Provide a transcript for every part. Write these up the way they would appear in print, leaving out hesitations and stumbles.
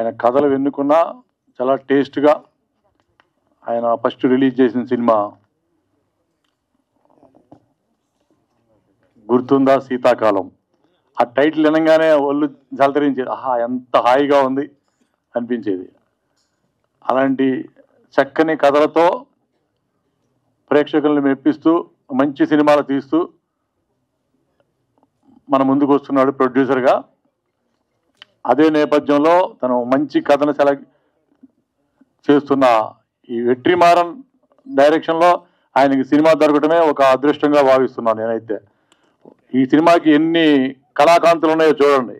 ఆయన కథలు ఎన్నుకున్నా చాలా టేస్ట్గా ఆయన ఫస్ట్ రిలీజ్ చేసిన సినిమా గుర్తుందా శీతాకాలం. ఆ టైటిల్ వినగానే ఒళ్ళు జలతరించేది, ఆహా ఎంత హాయిగా ఉంది అనిపించేది. అలాంటి చక్కని కథలతో ప్రేక్షకుల్ని మెప్పిస్తూ మంచి సినిమాలు తీస్తూ మన ముందుకు వస్తున్నాడు ప్రొడ్యూసర్గా. అదే నేపథ్యంలో తను మంచి కథను సెలెక్ట్ చేస్తున్న ఈ వెట్రిమారన్ డైరెక్షన్లో ఆయనకి సినిమా దొరకటమే ఒక అదృష్టంగా భావిస్తున్నాను నేనైతే. ఈ సినిమాకి ఎన్ని కళాకాంతులు ఉన్నాయో చూడండి.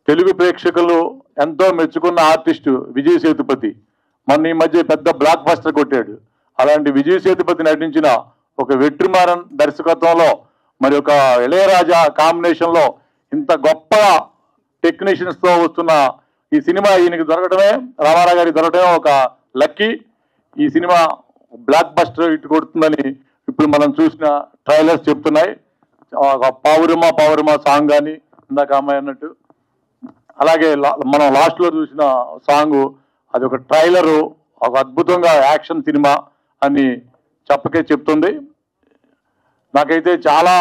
తెలుగు ప్రేక్షకులు ఎంతో మెచ్చుకున్న ఆర్టిస్టు విజయ్ సేతుపతి మొన్న ఈ మధ్య పెద్ద బ్లాక్ బస్టర్ కొట్టాడు. అలాంటి విజయ్ సేతుపతి నటించిన ఒక వెట్రిమారన్ దర్శకత్వంలో మరి ఒక ఇళయరాజా కాంబినేషన్లో ఇంత గొప్ప టెక్నీషియన్స్తో వస్తున్న ఈ సినిమా ఈయనకి దొరకటమే, రామారావు గారికి దొరకటమే ఒక లక్కీ. ఈ సినిమా బ్లాక్ బస్టర్ ఇటు కొడుతుందని ఇప్పుడు మనం చూసిన ట్రైలర్స్ చెప్తున్నాయి. పావురమా సాంగ్ కానీ ఇందాక అమ్మాయి అన్నట్టు, అలాగే మనం లాస్ట్లో చూసిన సాంగ్ అది ఒక ట్రైలరు, ఒక అద్భుతంగా యాక్షన్ సినిమా అని చెప్పకే చెప్తుంది. నాకైతే చాలా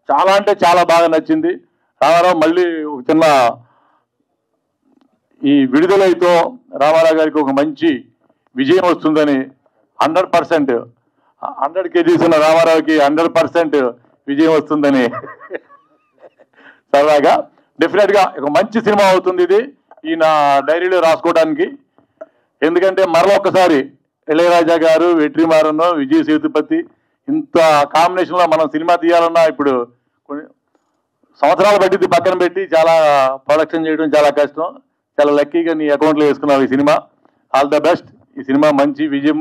చాలా అంటే చాలా బాగా నచ్చింది. రామారావు మళ్ళీ ఒక చిన్న ఈ విడుదలైతో రామారావు గారికి ఒక మంచి విజయం వస్తుందని 100% 100 kgs ఉన్న రామారావుకి 100% విజయం వస్తుందని సరదాగా డెఫినెట్గా ఒక మంచి సినిమా అవుతుంది ఇది ఈయన డైరీలో రాసుకోవడానికి. ఎందుకంటే మరొకసారి ఇళయరాజా గారు, వెట్రిమారన్, విజయ్ సేతుపతి ఇంత కాంబినేషన్లో మనం సినిమా తీయాలన్నా ఇప్పుడు కొన్ని సంవత్సరాలు పట్టింది పక్కన పెట్టి చాలా ప్రొడక్షన్ చేయడం చాలా కష్టం. చాలా లక్కీగా నీ అకౌంట్లో వేసుకున్నావు ఈ సినిమా. All the best. ఈ సినిమా మంచి విజయం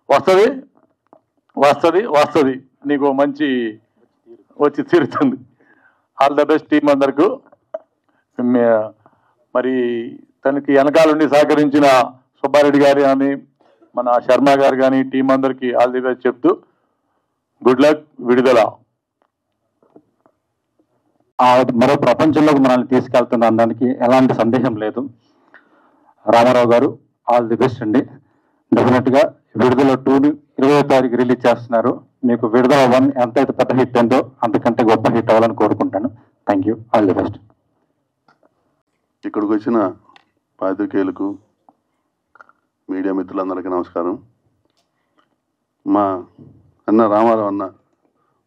వస్తుంది వస్తుంది వస్తుంది నీకు మంచి వచ్చి తీరుతుంది. ఆల్ ద బెస్ట్ టీం అందరికీ. మరి తనకి వెనకాలండి సహకరించిన సుబ్బారెడ్డి గారు కానీ మన శర్మ గారు కానీ టీం అందరికీ ఆల్ ది బెస్ట్ చెప్తూ గుడ్ లక్. విడుదల మరో ప్రపంచంలోకి మనల్ని తీసుకెళ్తున్న దానికి ఎలాంటి సందేహం లేదు. రామారావు గారు ఆల్ ది బెస్ట్ అండి. డెఫినెట్గా విడుదల 2ని 20వ తారీఖు రిలీజ్ చేస్తున్నారు. మీకు విడుదల 1 ఎంతైతే పెద్ద హిట్ అయిందో అంతకంటే గొప్ప హిట్ అవ్వాలని కోరుకుంటాను. Thank you. All the best. ఇక్కడికి వచ్చిన పాత్రికేయులకు, మీడియా మిత్రులందరికీ నమస్కారం. మా అన్న రామారావు అన్న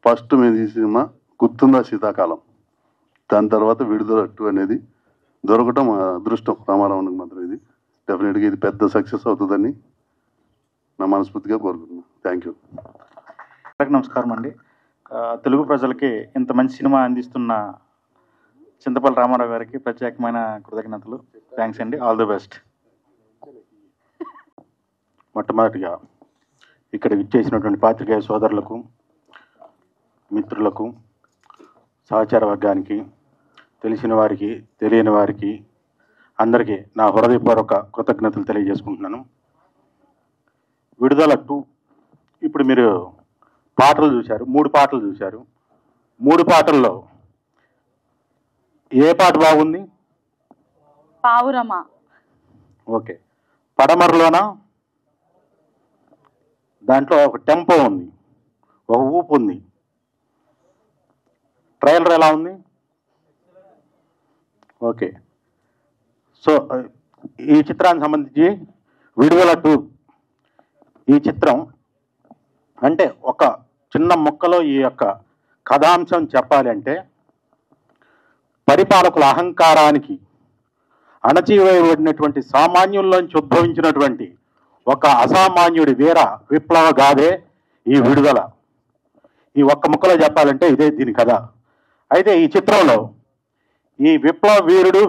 ఫస్ట్ మేము ఈ సినిమా గుర్తుందా శీతాకాలం, దాని తర్వాత విడుదల 2 అనేది దొరకటం అదృష్టం రామారావునికి మాత్రం. ఇది డెఫినెట్గా ఇది పెద్ద సక్సెస్ అవుతుందని నా మనస్ఫూర్తిగా కోరుకుంటున్నాను. Thank you. నమస్కారం అండి. తెలుగు ప్రజలకి ఇంత మంచి సినిమా అందిస్తున్న చింతపల్లి రామారావు గారికి ప్రత్యేకమైన కృతజ్ఞతలు. థ్యాంక్స్ అండి. All the best. మొట్టమొదటిగా ఇక్కడ విచ్చేసినటువంటి పాత్రికేయ సోదరులకు, మిత్రులకు, సహచార వర్గానికి, తెలిసిన వారికి, తెలియని వారికి అందరికీ నా హృదయపూర్వక కృతజ్ఞతలు తెలియజేసుకుంటున్నాను. విడుదల 2 ఇప్పుడు మీరు పాటలు చూశారు, 3 పాటలు చూశారు. 3 పాటల్లో ఏ పాట బాగుంది? పావురమా. ఓకే. పడమరలోనా? దాంట్లో ఒక టెంపో ఉంది, ఒక ఊపు ఉంది. ట్రైలర్ ఎలా ఉంది? ఓకే. సో ఈ చిత్రానికి సంబంధించి విడుదల 2 ఈ చిత్రం అంటే ఒక చిన్న ముక్కలో ఈ యొక్క కథాంశం చెప్పాలి అంటే, పరిపాలకుల అహంకారానికి అణచివేయబడినటువంటి సామాన్యుల్లోంచి ఉద్భవించినటువంటి ఒక అసామాన్యుడి వీర విప్లవ గాథే ఈ విడుదల. ఈ ఒక్క ముక్కలో చెప్పాలంటే ఇదే దీని కథ. అయితే ఈ చిత్రంలో ఈ విప్లవ వీరుడు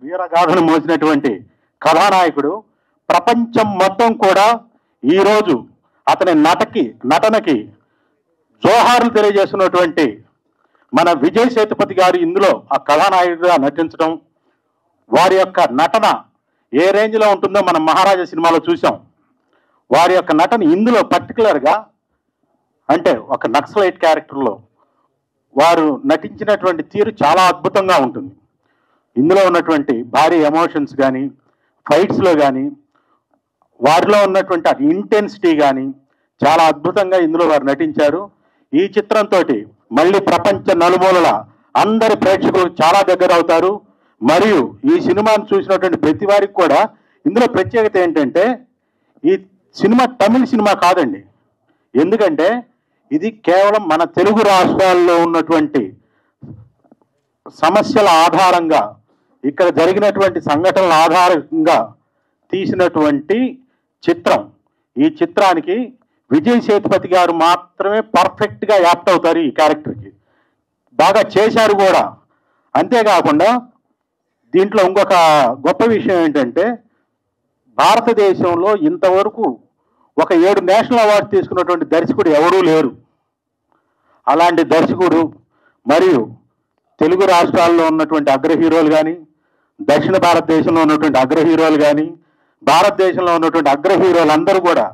వీరగాథను మోసినటువంటి కథానాయకుడు ప్రపంచం మొత్తం కూడా ఈరోజు అతని నటనకి జోహార్లు తెలియజేస్తున్నటువంటి మన విజయ్ సేతుపతి గారు ఇందులో ఆ కథానాయకుడిగా నటించడం, వారి యొక్క నటన ఏ రేంజ్లో ఉంటుందో మనం మహారాజా సినిమాలో చూసాం. వారి యొక్క నటన ఇందులో పర్టికులర్గా అంటే ఒక నక్సలైట్ క్యారెక్టర్లో వారు నటించినటువంటి తీరు చాలా అద్భుతంగా ఉంటుంది. ఇందులో ఉన్నటువంటి భారీ ఎమోషన్స్ కానీ, ఫైట్స్లో కానీ వారిలో ఉన్నటువంటి ఆ ఇంటెన్సిటీ కానీ చాలా అద్భుతంగా ఇందులో వారు నటించారు. ఈ చిత్రంతో మళ్ళీ ప్రపంచ నలుమూలల అందరి ప్రేక్షకులు చాలా దగ్గర అవుతారు. మరియు ఈ సినిమాను చూసినటువంటి ప్రతి వారికి కూడా ఇందులో ప్రత్యేకత ఏంటంటే ఈ సినిమా తమిళ సినిమా కాదండి. ఎందుకంటే ఇది కేవలం మన తెలుగు రాష్ట్రాల్లో ఉన్నటువంటి సమస్యల ఆధారంగా, ఇక్కడ జరిగినటువంటి సంఘటనల ఆధారంగా తీసినటువంటి చిత్రం. ఈ చిత్రానికి విజయ్ సేతుపతి గారు మాత్రమే పర్ఫెక్ట్గా యాప్ట్ అవుతారు ఈ క్యారెక్టర్కి. బాగా చేశారు కూడా. అంతేకాకుండా దీంట్లో ఇంకొక గొప్ప విషయం ఏంటంటే భారతదేశంలో ఇంతవరకు ఒక 7 నేషనల్ అవార్డు తీసుకున్నటువంటి దర్శకుడు ఎవరూ లేరు. అలాంటి దర్శకుడు మరియు తెలుగు రాష్ట్రాల్లో ఉన్నటువంటి అగ్ర హీరోలు కానీ, దక్షిణ భారతదేశంలో ఉన్నటువంటి అగ్ర హీరోలు కానీ, భారతదేశంలో ఉన్నటువంటి అగ్ర హీరోలు అందరూ కూడా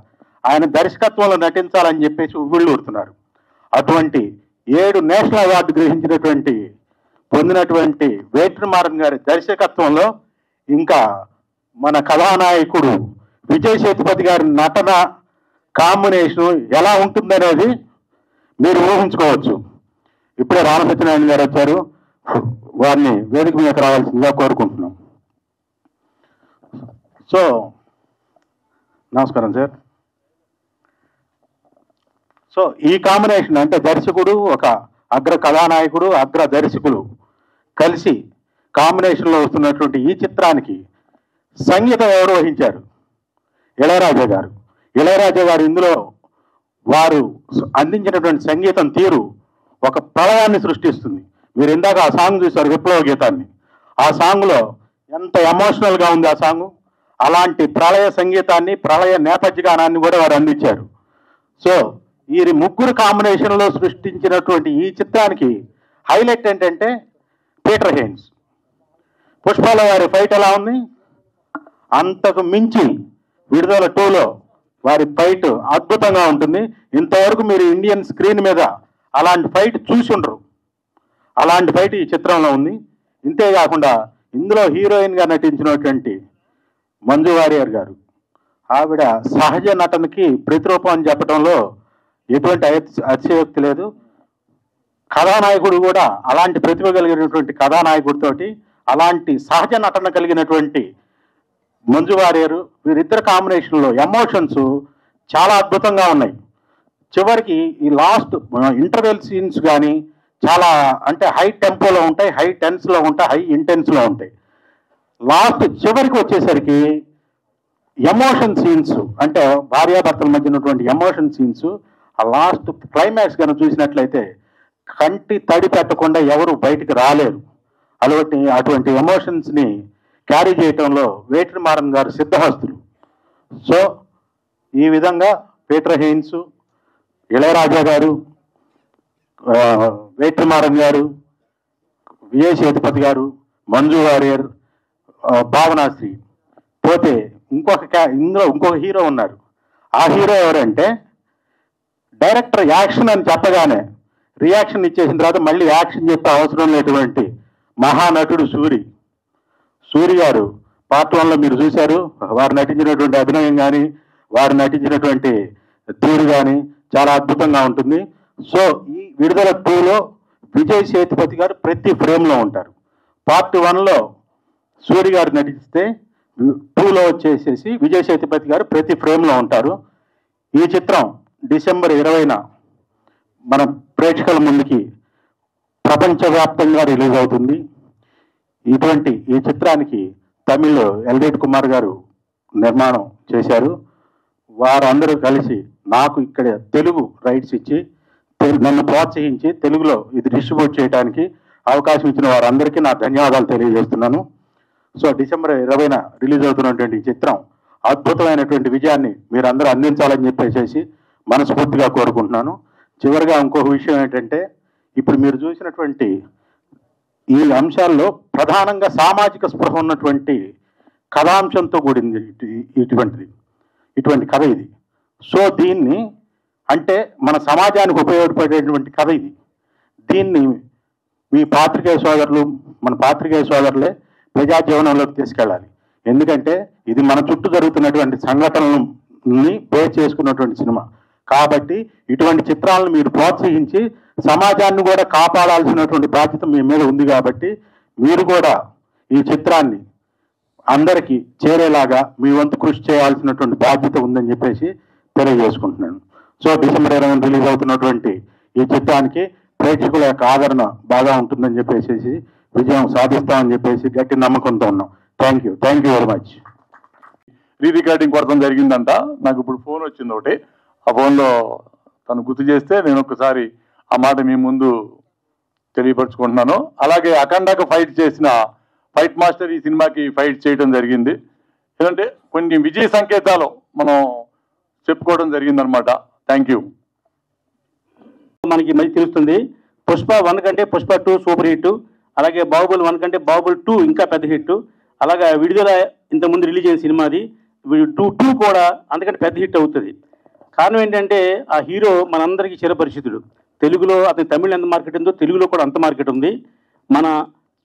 ఆయన దర్శకత్వంలో నటించాలని చెప్పేసి ఉవ్విళ్ళూరుతున్నారు. అటువంటి 7 నేషనల్ అవార్డు పొందినటువంటి వెట్రిమారన్ గారి దర్శకత్వంలో ఇంకా మన కథానాయకుడు విజయ్ సేతుపతి గారి నటన కాంబినేషన్ ఎలా ఉంటుందనేది మీరు ఊహించుకోవచ్చు. ఇప్పుడే రామసత్యనారాయణ గారు వచ్చారు, వారిని వేదిక మీద రావాల్సిందిగా కోరుకుంటున్నాం. సో నమస్కారం సార్. సో ఈ కాంబినేషన్ అంటే దర్శకుడు, ఒక అగ్ర కథానాయకుడు, అగ్ర దర్శకులు కలిసి కాంబినేషన్లో వస్తున్నటువంటి ఈ చిత్రానికి సంగీతం ఎవరు వహించారు? ఇళయరాజా గారు. ఇళయరాజా గారు ఇందులో వారు అందించినటువంటి సంగీతం తీరు ఒక ప్రళయాన్ని సృష్టిస్తుంది. మీరు ఇందాక ఆ సాంగ్ చూశారు, విప్లవ గీతాన్ని. ఆ సాంగ్లో ఎంత ఎమోషనల్గా ఉంది ఆ సాంగ్. అలాంటి ప్రళయ సంగీతాన్ని, ప్రళయ నేపథ్య గానాన్ని కూడా వారు అందించారు. సో వీరి ముగ్గురు కాంబినేషన్లో సృష్టించినటువంటి ఈ చిత్రానికి హైలైట్ ఏంటంటే పీటర్ హెయిన్స్. పుష్పాల వారి ఫైట్ ఎలా ఉంది? అంతకు మించి విడుదల 2లో వారి ఫైట్ అద్భుతంగా ఉంటుంది. ఇంతవరకు మీరు ఇండియన్ స్క్రీన్ మీద అలాంటి ఫైట్ చూసి ఉండరు. అలాంటి ఫైట్ ఈ చిత్రంలో ఉంది. ఇంతేకాకుండా ఇందులో హీరోయిన్గా నటించినటువంటి మంజు వారియర్ గారు, ఆవిడ సహజ నటనకి ప్రతిరూపం అని చెప్పడంలో ఎటువంటి అతిశయోక్తి లేదు. కథానాయకుడు కూడా అలాంటి ప్రతిభ కలిగినటువంటి కథానాయకుడితోటి అలాంటి సహజ నటన కలిగినటువంటి మంజు వారియరు, వీరిద్దరు కాంబినేషన్లో ఎమోషన్స్ చాలా అద్భుతంగా ఉన్నాయి. చివరికి ఈ లాస్ట్ ఇంటర్వెల్ సీన్స్ కానీ చాలా అంటే హై టెంపోలో ఉంటాయి, హై టెన్స్లో ఉంటాయి, హై ఇంటెన్స్లో ఉంటాయి. లాస్ట్ చివరికి వచ్చేసరికి ఎమోషన్ సీన్స్ అంటే భార్యాభర్తల మధ్య ఉన్నటువంటి ఎమోషన్ సీన్స్, ఆ లాస్ట్ క్లైమాక్స్ కనుక చూసినట్లయితే కంటి తడి పెట్టకుండా ఎవరు బయటికి రాలేరు. అటువంటి ఎమోషన్స్ని క్యారీ చేయటంలో వెట్రిమారన్ గారు సిద్ధహస్తులు. సో ఈ విధంగా పీటర్ హెయిన్స్, ఇళయరాజా గారు, వెట్రిమారన్ గారు, విజయ్ సేతుపతి గారు, మంజు వారియర్, భావనాశ్రీ, పోతే ఇందులో ఇంకొక హీరో ఉన్నారు. ఆ హీరో ఎవరంటే డైరెక్టర్ యాక్షన్ అని చెప్పగానే రియాక్షన్ ఇచ్చేసిన తర్వాత మళ్ళీ యాక్షన్ చెప్పే అవసరం లేనటువంటి మహానటుడు సూరి గారు. పార్ట్ 1లో మీరు చూశారు, వారు నటించినటువంటి అభినయం కానీ, వారు నటించినటువంటి తీరు కానీ చాలా అద్భుతంగా ఉంటుంది. సో ఈ విడుదల 2లో విజయ్ సేతుపతి గారు ప్రతి ఫ్రేమ్లో ఉంటారు. పార్ట్ 1లో సూరి గారు నటిస్తే 2లో వచ్చేసేసి విజయ్ సేతుపతి గారు ప్రతి ఫ్రేమ్లో ఉంటారు. ఈ చిత్రం డిసెంబర్ 20న మన ప్రేక్షకుల ముందుకి ప్రపంచవ్యాప్తంగా రిలీజ్ అవుతుంది. ఈ చిత్రానికి తమిళ్లో ఎల్రేట్ కుమార్ గారు నిర్మాణం చేశారు. వారందరూ కలిసి నాకు ఇక్కడ తెలుగు రైట్స్ ఇచ్చి నన్ను ప్రోత్సహించి తెలుగులో ఇది డిస్ట్రిబ్యూట్ చేయడానికి అవకాశం ఇచ్చిన వారందరికీ నా ధన్యవాదాలు తెలియజేస్తున్నాను. సో డిసెంబర్ 20న రిలీజ్ అవుతున్నటువంటి ఈ చిత్రం అద్భుతమైనటువంటి విజయాన్ని మీరందరూ అందించాలని చెప్పేసి మనస్ఫూర్తిగా కోరుకుంటున్నాను. చివరిగా ఇంకొక విషయం ఏంటంటే ఇప్పుడు మీరు చూసినటువంటి ఈ అంశాల్లో ప్రధానంగా సామాజిక స్పృహ ఉన్నటువంటి కథాంశంతో కూడింది ఇటువంటి కథ ఇది. సో దీన్ని అంటే మన సమాజానికి ఉపయోగపడేటువంటి కథ ఇది. దీన్ని మీ పాత్రికేయ సోదరులు, మన పాత్రికేయ సోదరులే ప్రజా జీవనంలోకి తీసుకెళ్ళాలి. ఎందుకంటే ఇది మన చుట్టూ జరుగుతున్నటువంటి సంఘటనలని బేస్ చేసుకున్నటువంటి సినిమా కాబట్టి ఇటువంటి చిత్రాలను మీరు ప్రోత్సహించి సమాజాన్ని కూడా కాపాడాల్సినటువంటి బాధ్యత మీ మీద ఉంది కాబట్టి మీరు కూడా ఈ చిత్రాన్ని అందరికీ చేరేలాగా మీ వంతు కృషి చేయాల్సినటువంటి బాధ్యత ఉందని చెప్పేసి తెలియజేసుకుంటున్నాను. సో డిసెంబర్ 20 రిలీజ్ అవుతున్నటువంటి ఈ చిత్రానికి ప్రేక్షకుల యొక్క ఆదరణ బాగా ఉంటుందని చెప్పేసి విజయం సాధిస్తామని చెప్పేసి గట్టి నమ్మకంతో ఉన్నాం. Thank you very much. Re recording కొడతాం జరిగిందంట. నాకు ఇప్పుడు ఫోన్ వచ్చింది ఒకటి. ఆ ఫోన్లో తను గుర్తు చేస్తే నేను ఒకసారి ఆ మాట మీ ముందు తెలియపరుచుకుంటున్నాను. అలాగే అఖండకు ఫైట్ చేసిన ఫైట్ మాస్టర్ ఈ సినిమాకి ఫైట్ చేయడం జరిగింది. ఎందుకంటే కొన్ని విజయ సంకేతాలు మనం చెప్పుకోవడం జరిగిందనమాట. Thank you. మనకి మళ్ళీ తెలుస్తుంది పుష్ప 1 కంటే పుష్ప 2 సూపర్ హిట్, అలాగే బాహుబలి 1 కంటే బాహుబలి 2 ఇంకా పెద్ద హిట్. అలాగా విడుదల ఇంతకుముందు రిలీజ్ అయిన సినిమాది 2 కూడా అంతకంటే పెద్ద హిట్ అవుతుంది. కారణం ఏంటంటే ఆ హీరో మనందరికీ చిరపరిచితుడు. తెలుగులో అతని తమిళ ఎంత మార్కెట్ ఉందో తెలుగులో కూడా అంత మార్కెట్ ఉంది. మన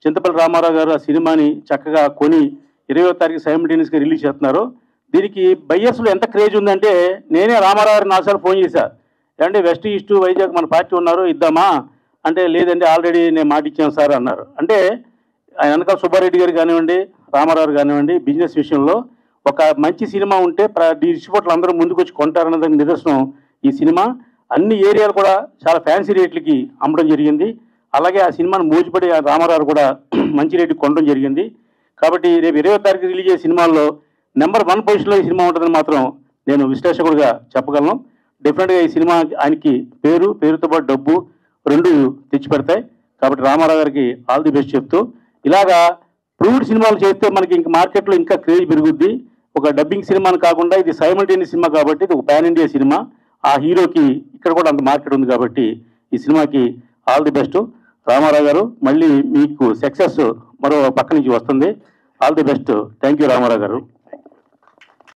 చింతపల్లి రామారావు గారు ఆ సినిమాని చక్కగా కొని 20వ తారీఖు సైమల్టేనియస్గా రిలీజ్ చేస్తున్నారు. దీనికి బయ్యర్స్లో ఎంత క్రేజ్ ఉందంటే నేనే రామారావు గారు 4 సార్లు ఫోన్ చేశా, ఏమంటే వెస్ట్ ఈస్ట్ వైజాగ్ మన పార్టీ ఉన్నారు ఇద్దామా అంటే, లేదండి ఆల్రెడీ నేను మాట ఇచ్చాను సార్ అన్నారు. అంటే ఆయన వెనకాల సుబ్బారెడ్డి గారు కానివ్వండి, రామారావు కానివ్వండి, బిజినెస్ విషయంలో ఒక మంచి సినిమా ఉంటే డిస్ట్రిబ్యూటర్లు అందరూ ముందుకు వచ్చి కొంటారన్నదానికి నిదర్శనం ఈ సినిమా. అన్ని ఏరియాలు కూడా చాలా ఫ్యాన్సీ రేట్లకి అమ్మడం జరిగింది. అలాగే ఆ సినిమాను మోజుపడి రామారావు కూడా మంచి రేటుకి కొనడం జరిగింది. కాబట్టి రేపు 20వ తారీఖు రిలీజ్ అయ్యే సినిమాల్లో నెంబర్ 1 పొజిషన్లో ఈ సినిమా ఉంటుందని మాత్రం నేను విశ్లేషకుడిగా చెప్పగలను. డెఫినెట్గా ఈ సినిమా ఆయనకి పేరుతో పాటు డబ్బు 2 తెచ్చిపెడతాయి. కాబట్టి రామారావు గారికి ఆల్ ది బెస్ట్ చెప్తూ, ఇలాగా ప్రూవ్డ్ సినిమాలు చేస్తే మనకి ఇంకా మార్కెట్లో ఇంకా క్రేజ్ పెరుగుద్ది. ఒక డబ్బింగ్ సినిమాని కాకుండా ఇది సైమల్టేనియస్ సినిమా కాబట్టి ఇది ఒక పాన్ ఇండియా సినిమా. ఆ హీరోకి ఇక్కడ కూడా అంత మార్కెట్ ఉంది కాబట్టి ఈ సినిమాకి ఆల్ ది బెస్ట్. రామారావు గారు మళ్ళీ మీకు సక్సెస్ మరో పక్క నుంచి వస్తుంది. All the best. Thank you Ramarao గారు.